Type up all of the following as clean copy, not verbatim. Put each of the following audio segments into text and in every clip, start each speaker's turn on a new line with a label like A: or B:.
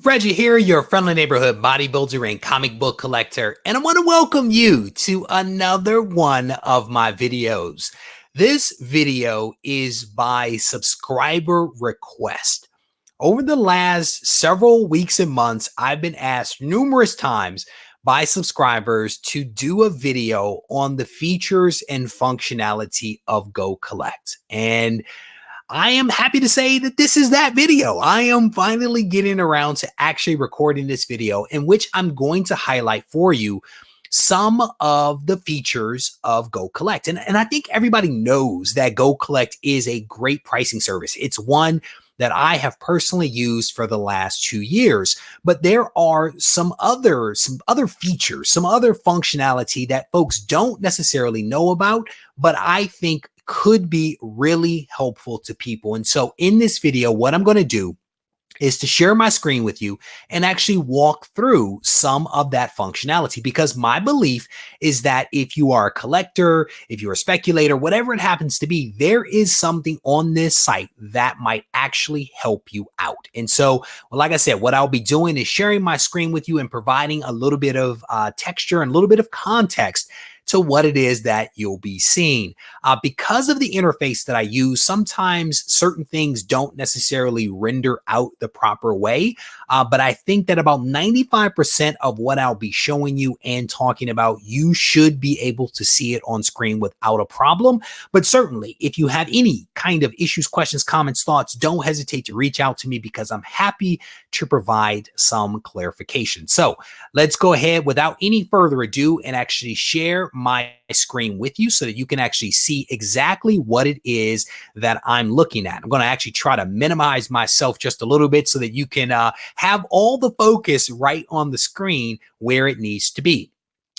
A: Reggie here, your friendly neighborhood bodybuilder and comic book collector, and I want to welcome you to another one of my videos. This video is by subscriber request. Over the last several weeks and months, I've been asked numerous times by subscribers to do a video on the features and functionality of GoCollect. And I am happy to say that this is that video. I am finally getting around to actually recording this video in which I'm going to highlight for you some of the features of GoCollect. And I think everybody knows that GoCollect is a great pricing service. It's one that I have personally used for the last 2 years, but there are some other features, some other functionality that folks don't necessarily know about, but I think could be really helpful to people. And so in this video, what I'm going to do is to share my screen with you and actually walk through some of that functionality, because my belief is that if you are a collector, if you're a speculator, whatever it happens to be, there is something on this site that might actually help you out. And so, well, like I said, what I'll be doing is sharing my screen with you and providing a little bit of texture and a little bit of context to what it is that you'll be seeing. Because of the interface that I use, sometimes certain things don't necessarily render out the proper way, but I think that about 95% of what I'll be showing you and talking about, you should be able to see it on screen without a problem. But certainly, if you have any kind of issues, questions, comments, thoughts, don't hesitate to reach out to me, because I'm happy to provide some clarification. So let's go ahead without any further ado and actually share my screen with you so that you can actually see exactly what it is that I'm looking at. I'm going to actually try to minimize myself just a little bit so that you can have all the focus right on the screen where it needs to be.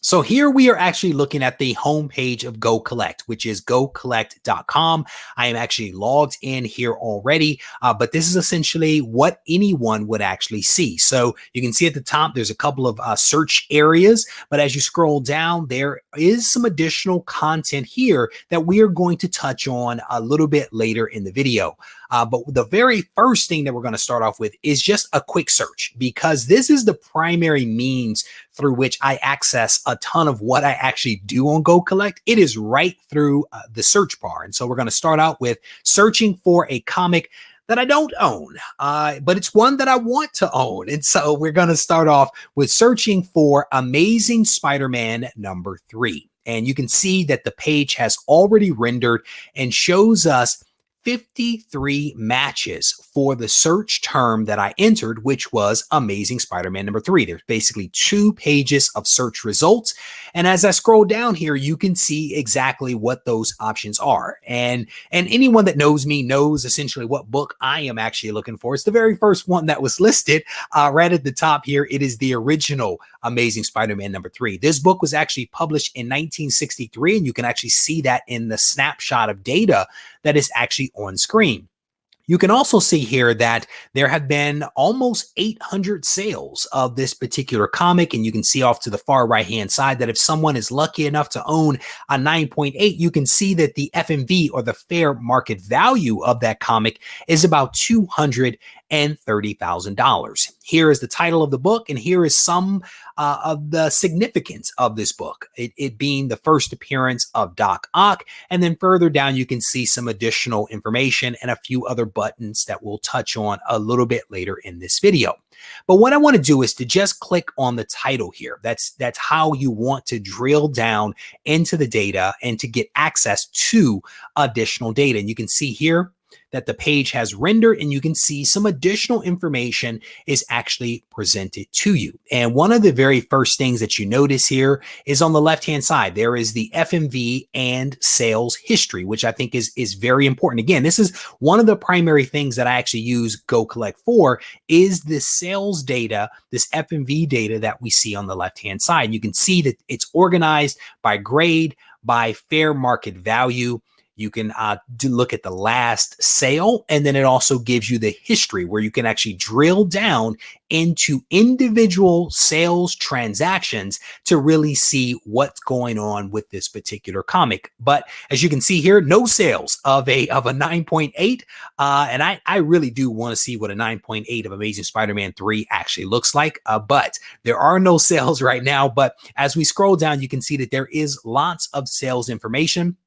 A: So here we are actually looking at the homepage of GoCollect, which is GoCollect.com. I am actually logged in here already, but this is essentially what anyone would actually see. So you can see at the top, there's a couple of search areas, but as you scroll down, there is some additional content here that we are going to touch on a little bit later in the video. But the very first thing that we're going to start off with is just a quick search, because this is the primary means through which I access a ton of what I actually do on GoCollect. It is right through the search bar. And so we're going to start out with searching for a comic that I don't own, but it's one that I want to own. And so we're going to start off with searching for Amazing Spider-Man #3. And you can see that the page has already rendered and shows us 53 matches for the search term that I entered, which was Amazing Spider-Man #3. There's basically 2 pages of search results. And as I scroll down here, you can see exactly what those options are. And anyone that knows me knows essentially what book I am actually looking for. It's the very first one that was listed right at the top here. It is the original Amazing Spider-Man #3. This book was actually published in 1963, and you can actually see that in the snapshot of data that is actually on screen. You can also see here that there have been almost 800 sales of this particular comic, and you can see off to the far right-hand side that if someone is lucky enough to own a 9.8, you can see that the FMV, or the fair market value of that comic, is about $230,000. Here is the title of the book, and here is some of the significance of this book, it being the first appearance of Doc Ock. And then further down, you can see some additional information and a few other buttons that we'll touch on a little bit later in this video. But what I want to do is to just click on the title here. That's how you want to drill down into the data and to get access to additional data. And you can see here that the page has rendered, and you can see some additional information is actually presented to you. And one of the very first things that you notice here is on the left-hand side, there is the FMV and sales history, which I think is very important. Again, this is one of the primary things that I actually use GoCollect for, is the sales data, this FMV data that we see on the left-hand side. You can see that it's organized by grade, by fair market value. You can look at the last sale, and then it also gives you the history where you can actually drill down into individual sales transactions to really see what's going on with this particular comic. But as you can see here, no sales of a 9.8, and I really do want to see what a 9.8 of Amazing Spider-Man 3 actually looks like, but there are no sales right now. But as we scroll down, you can see that there is lots of sales information.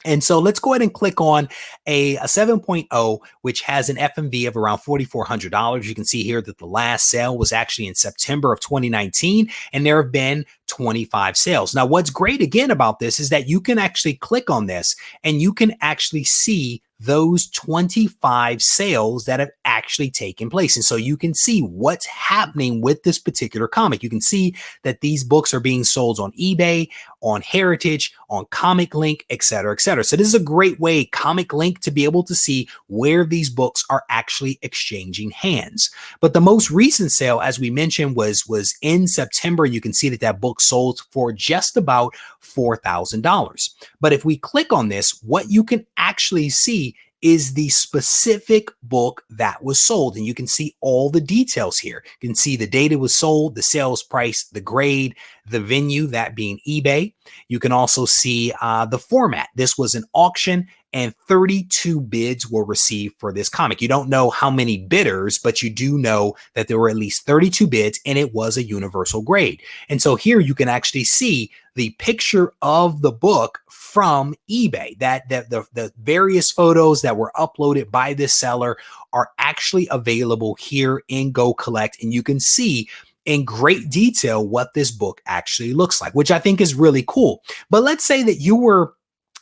A: And so let's go ahead and click on a 7.0, which has an FMV of around $4,400. You can see here that the last sale was actually in September of 2019, and there have been 25 sales. Now, what's great again about this is that you can actually click on this and you can actually see those 25 sales that have actually taken place. And so you can see what's happening with this particular comic. You can see that these books are being sold on eBay, on Heritage, on Comic Link, et cetera, et cetera. So this is a great way, Comic Link, to be able to see where these books are actually exchanging hands. But the most recent sale, as we mentioned, was in September. You can see that that book sold for just about $4,000. But if we click on this, what you can actually see is the specific book that was sold. And you can see all the details here. You can see the date it was sold, the sales price, the grade, the venue, that being eBay. You can also see the format. This was an auction, and 32 bids were received for this comic. You don't know how many bidders, but you do know that there were at least 32 bids, and it was a universal grade. And so here you can actually see the picture of the book from eBay, that the various photos that were uploaded by this seller are actually available here in GoCollect, and you can see in great detail what this book actually looks like, which I think is really cool. But let's say that you were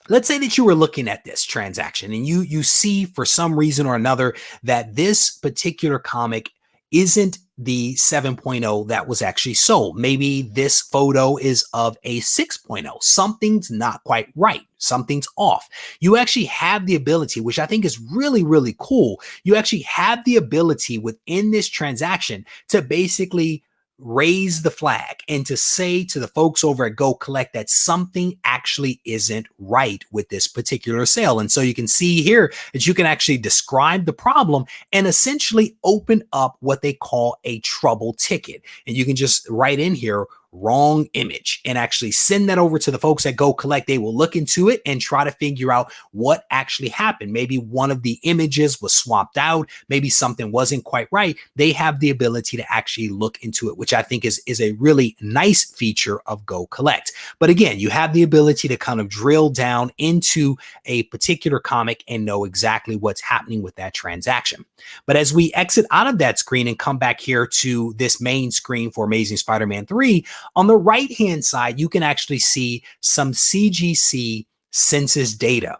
A: looking at this transaction and you see for some reason or another that this particular comic isn't the 7.0 that was actually sold. Maybe this photo is of a 6.0. Something's not quite right. Something's off. You actually have the ability, which I think is really, really cool. You actually have the ability within this transaction to basically raise the flag and to say to the folks over at GoCollect that something actually isn't right with this particular sale. And so you can see here that you can actually describe the problem and essentially open up what they call a trouble ticket. And you can just write in here, wrong image, and actually send that over to the folks at GoCollect. They will look into it and try to figure out what actually happened. Maybe one of the images was swapped out. Maybe something wasn't quite right. They have the ability to actually look into it, which I think is a really nice feature of GoCollect. But again, you have the ability to kind of drill down into a particular comic and know exactly what's happening with that transaction. But as we exit out of that screen and come back here to this main screen for Amazing Spider-Man 3, on the right-hand side, you can actually see some CGC census data.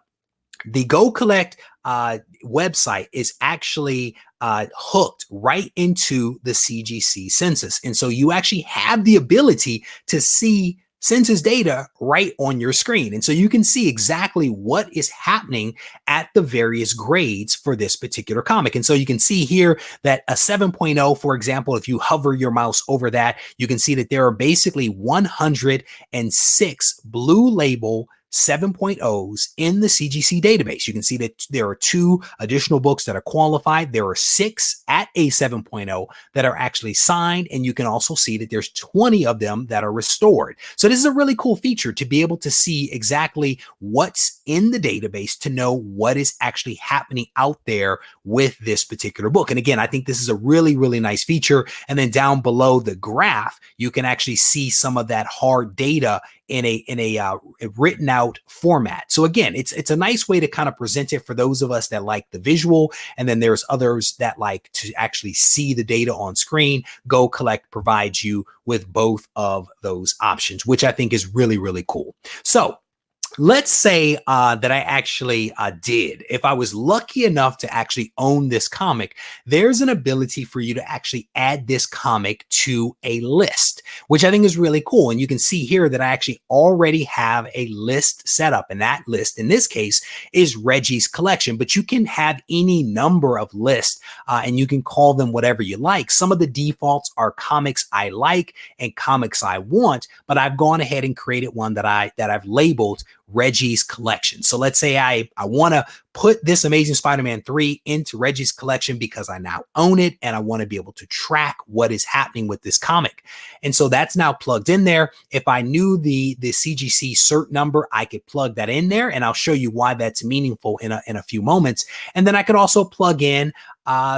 A: The GoCollect website is actually hooked right into the CGC census. And so you actually have the ability to see census data right on your screen. And so you can see exactly what is happening at the various grades for this particular comic. And so you can see here that a 7.0, for example, if you hover your mouse over that, you can see that there are basically 106 blue label 7.0s in the CGC database. You can see that there are 2 additional books that are qualified. There are 6 at a 7.0 that are actually signed, and you can also see that there's 20 of them that are restored. So this is a really cool feature to be able to see exactly what's in the database, to know what is actually happening out there with this particular book. And again, I think this is a really, really nice feature. And then down below the graph, you can actually see some of that hard data in a written out format. So again, it's a nice way to kind of present it for those of us that like the visual, and then there's others that like to actually see the data on screen. GoCollect provides you with both of those options, which I think is really, really cool. So let's say that I actually did. If I was lucky enough to actually own this comic, there's an ability for you to actually add this comic to a list, which I think is really cool. And you can see here that I actually already have a list set up. And that list in this case is Regie's collection, but you can have any number of lists and you can call them whatever you like. Some of the defaults are comics I like and comics I want, but I've gone ahead and created one that I've labeled Regie's collection. So let's say I want to put this Amazing Spider-Man 3 into Reggie's collection because I now own it and I want to be able to track what is happening with this comic. And so that's now plugged in there. If I knew the CGC cert number, I could plug that in there, and I'll show you why that's meaningful in a few moments. And then I could also plug in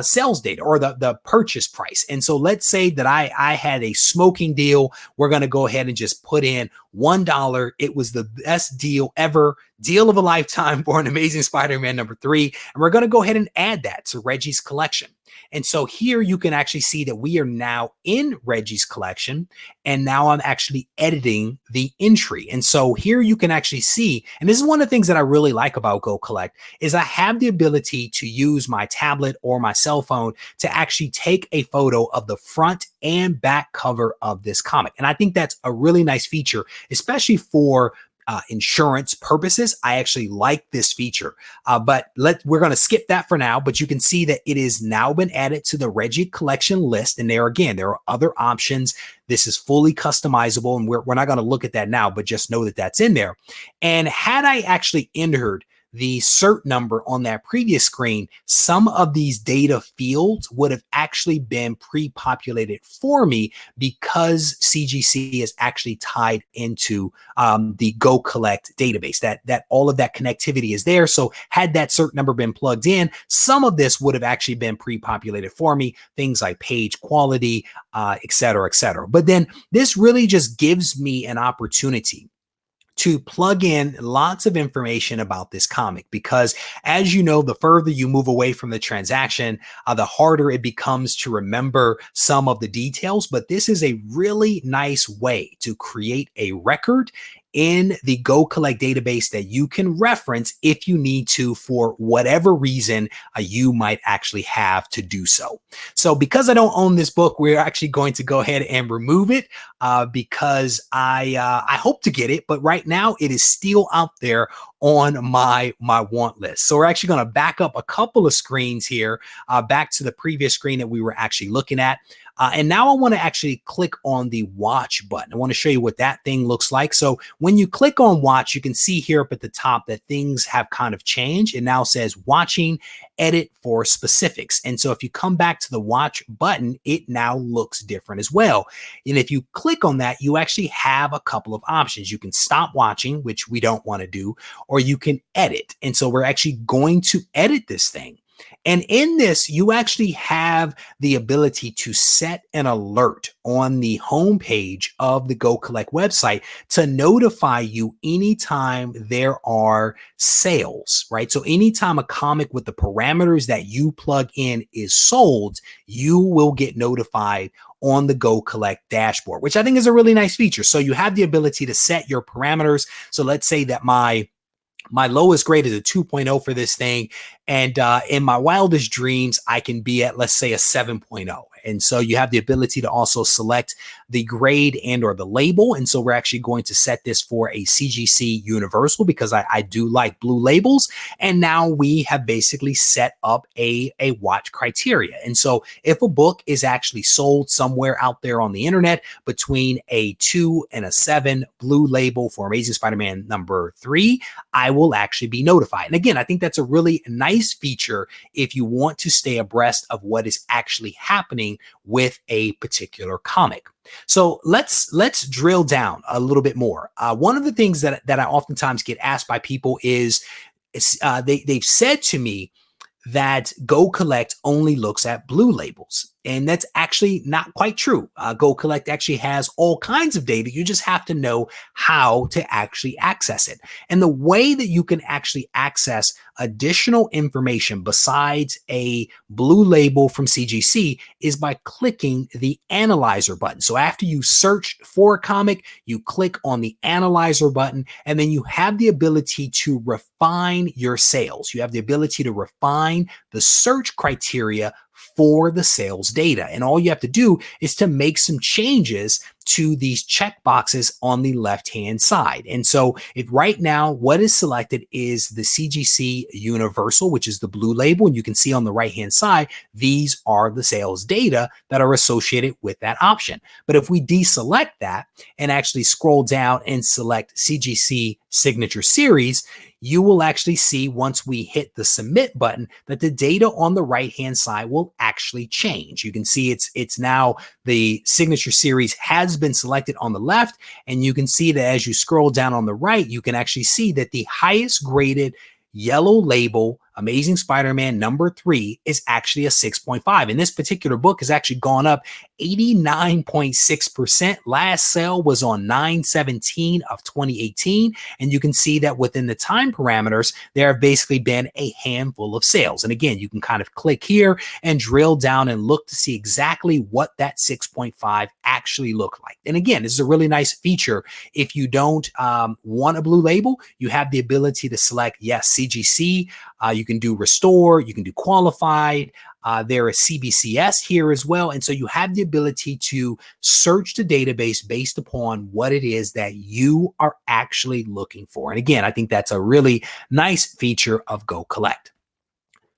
A: sales data or the purchase price. And so let's say that I had a smoking deal. We're going to go ahead and just put in $1. It was the best deal ever, deal of a lifetime for an Amazing Spider-Man number 3. And we're going to go ahead and add that to Reggie's collection. And so here you can actually see that we are now in Reggie's collection, and now I'm actually editing the entry. And so here you can actually see, and this is one of the things that I really like about GoCollect, is I have the ability to use my tablet or my cell phone to actually take a photo of the front and back cover of this comic. And I think that's a really nice feature, especially for insurance purposes. I actually like this feature, but we're going to skip that for now. But you can see that it has now been added to the Regie collection list. And there again, there are other options. This is fully customizable, and we're not going to look at that now, but just know that that's in there. And had I actually entered the cert number on that previous screen, some of these data fields would have actually been pre-populated for me because CGC is actually tied into the GoCollect database. That all of that connectivity is there. So had that cert number been plugged in, some of this would have actually been pre-populated for me, things like page quality, et cetera, et cetera. But then this really just gives me an opportunity to plug in lots of information about this comic, because as you know, the further you move away from the transaction, the harder it becomes to remember some of the details. But this is a really nice way to create a record in the GoCollect database that you can reference if you need to for whatever reason you might actually have to do so. So because I don't own this book, we're actually going to go ahead and remove it because I hope to get it, but right now it is still out there on my want list. So we're actually going to back up a couple of screens here, back to the previous screen that we were actually looking at. And now I want to actually click on the watch button. I want to show you what that thing looks like. So when you click on watch, you can see here up at the top that things have kind of changed. It now says watching, edit for specifics. And so if you come back to the watch button, it now looks different as well. And if you click on that, you actually have a couple of options. You can stop watching, which we don't want to do, or you can edit. And so we're actually going to edit this thing. And in this, you actually have the ability to set an alert on the homepage of the GoCollect website to notify you anytime there are sales, right? So anytime a comic with the parameters that you plug in is sold, you will get notified on the GoCollect dashboard, which I think is a really nice feature. So you have the ability to set your parameters. So let's say that my lowest grade is a 2.0 for this thing. And in my wildest dreams, I can be at, let's say, a 7.0. And so you have the ability to also select the grade and or the label. And so we're actually going to set this for a CGC universal because I do like blue labels. And now we have basically set up a watch criteria. And so if a book is actually sold somewhere out there on the internet between a 2 and a 7 blue label for Amazing Spider-Man number 3, I will actually be notified. And again, I think that's a really nice feature if you want to stay abreast of what is actually happening with a particular comic. So let's drill down a little bit more. One of the things that I oftentimes get asked by people is they've said to me that GoCollect only looks at blue labels. And that's actually not quite true. GoCollect actually has all kinds of data. You just have to know how to actually access it. And the way that you can actually access additional information besides a blue label from CGC is by clicking the analyzer button. So after you search for a comic, you click on the analyzer button, and then you have the ability to refine your sales. You have the ability to refine the search criteria for the sales data. And all you have to do is to make some changes to these check boxes on the left-hand side. And so if right now what is selected is the CGC Universal, which is the blue label, and you can see on the right-hand side, these are the sales data that are associated with that option. But if we deselect that and actually scroll down and select CGC Signature Series, you will actually see once we hit the submit button that the data on the right hand side will actually change. You can see it's now the signature series has been selected on the left, and you can see that as you scroll down on the right, you can actually see that the highest graded yellow label Amazing Spider-Man #3 is actually a 6.5. And this particular book has actually gone up 89.6%. Last sale was on 9/17 of 2018. And you can see that within the time parameters, there have basically been a handful of sales. And again, you can kind of click here and drill down and look to see exactly what that 6.5 actually looked like. And again, this is a really nice feature. If you don't want a blue label, you have the ability to select, yes, CGC. You can do restore, you can do qualified. There is CBCS here as well. And so you have the ability to search the database based upon what it is that you are actually looking for. And again, I think that's a really nice feature of GoCollect.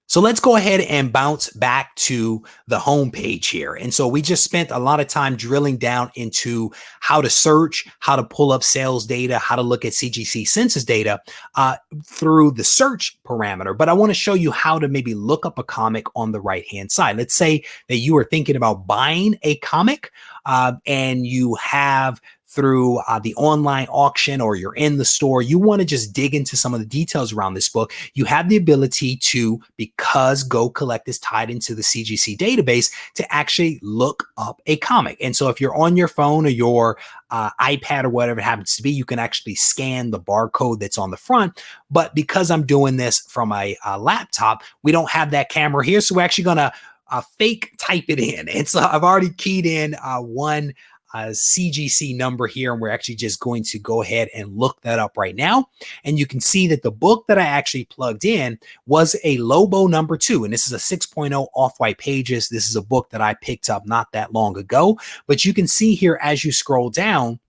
A: So let's go ahead and bounce back to the home page here. And so we just spent a lot of time drilling down into how to search, how to pull up sales data, how to look at CGC census data through the search parameter. But I want to show you how to maybe look up a comic on the right-hand side. Let's say that you are thinking about buying a comic and you have through the online auction, or you're in the store, you want to just dig into some of the details around this book. You have the ability to, because GoCollect is tied into the CGC database, to actually look up a comic. And so if you're on your phone or your iPad or whatever it happens to be, you can actually scan the barcode that's on the front. But because I'm doing this from a laptop, we don't have that camera here. So we're actually going to fake type it in. And so I've already keyed in one CGC number here, and we're actually just going to go ahead and look that up right now. And you can see that the book that I actually plugged in was a Lobo #2, and this is a 6.0 Off-White Pages. This is a book that I picked up not that long ago, but you can see here as you scroll down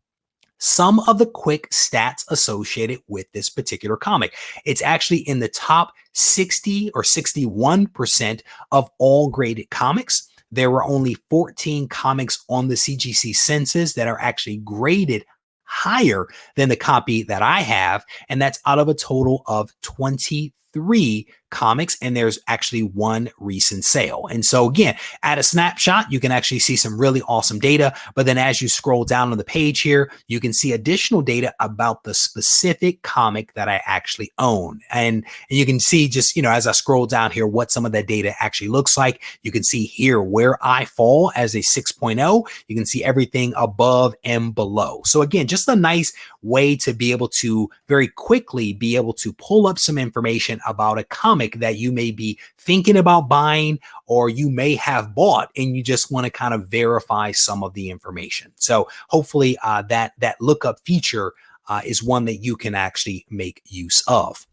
A: some of the quick stats associated with this particular comic. It's actually in the top 60 or 61% of all graded comics. There were only 14 comics on the CGC census that are actually graded higher than the copy that I have, and that's out of a total of 23 comics, and there's actually one recent sale. And so again, at a snapshot, you can actually see some really awesome data, but then as you scroll down on the page here, you can see additional data about the specific comic that I actually own. And you can see just, as I scroll down here, what some of that data actually looks like. You can see here where I fall as a 6.0. You can see everything above and below. So again, just a nice way to be able to very quickly be able to pull up some information about a comic that you may be thinking about buying, or you may have bought, and you just want to kind of verify some of the information. So hopefully that lookup feature is one that you can actually make use of.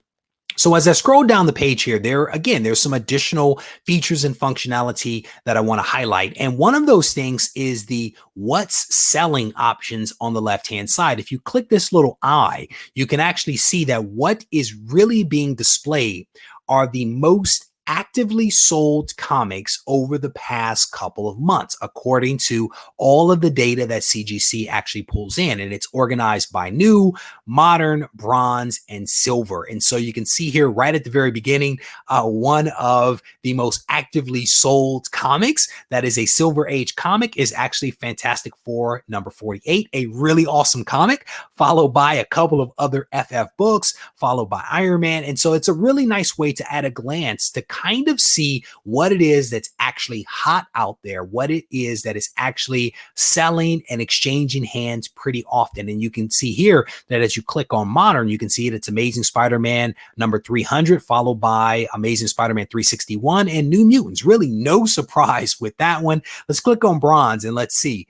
A: So as I scroll down the page here, there's some additional features and functionality that I want to highlight. And one of those things is the what's selling options on the left-hand side. If you click this little eye, you can actually see that what is really being displayed are the most actively sold comics over the past couple of months, according to all of the data that CGC actually pulls in. And it's organized by new, modern, bronze, and silver. And so you can see here right at the very beginning, one of the most actively sold comics that is a Silver Age comic is actually Fantastic Four #48, a really awesome comic, followed by a couple of other FF books, followed by Iron Man. And so it's a really nice way to, at a glance, to kind of see what it is that's actually hot out there, what it is that is actually selling and exchanging hands pretty often. And you can see here that as you click on modern, you can see that it's Amazing Spider-Man #300, followed by Amazing Spider-Man 361 and New Mutants. Really no surprise with that one. Let's click on bronze and let's see.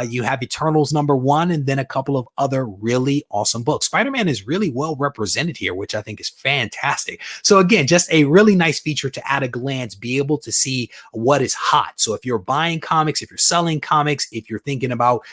A: You have Eternals #1, and then a couple of other really awesome books. Spider-Man is really well represented here, which I think is fantastic. So again, just a really nice feature to at a glance be able to see what is hot. So if you're buying comics, if you're selling comics, if you're thinking about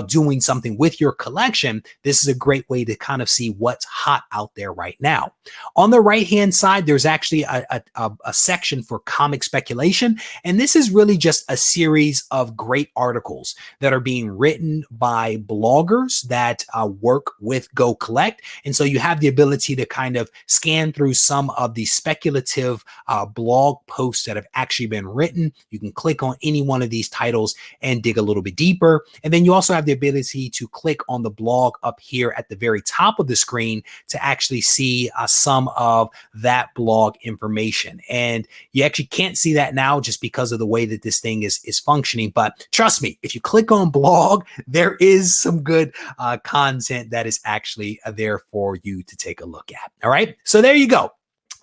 A: doing something with your collection, this is a great way to kind of see what's hot out there right now. On the right-hand side, there's actually a section for comic speculation, and this is really just a series of great articles that are being written by bloggers that work with GoCollect. And so you have the ability to kind of scan through some of the speculative blog posts that have actually been written. You can click on any one of these titles and dig a little bit deeper. And then you also have the ability to click on the blog up here at the very top of the screen to actually see some of that blog information. And you actually can't see that now just because of the way that this thing is functioning. But trust me, if you click on blog, there is some good content that is actually there for you to take a look at. All right. So there you go.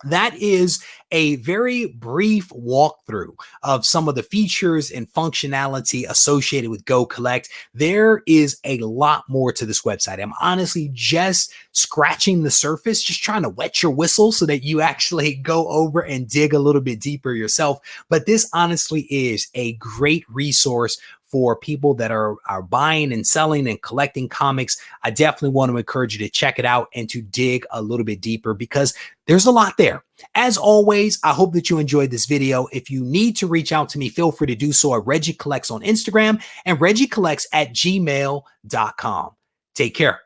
A: That is a very brief walkthrough of some of the features and functionality associated with GoCollect. There is a lot more to this website. I'm honestly just scratching the surface, just trying to wet your whistle so that you actually go over and dig a little bit deeper yourself. But this honestly is a great resource for people that are buying and selling and collecting comics. I definitely want to encourage you to check it out and to dig a little bit deeper because there's a lot there. As always, I hope that you enjoyed this video. If you need to reach out to me, feel free to do so at RegieCollect's on Instagram and RegieCollect's@gmail.com. Take care.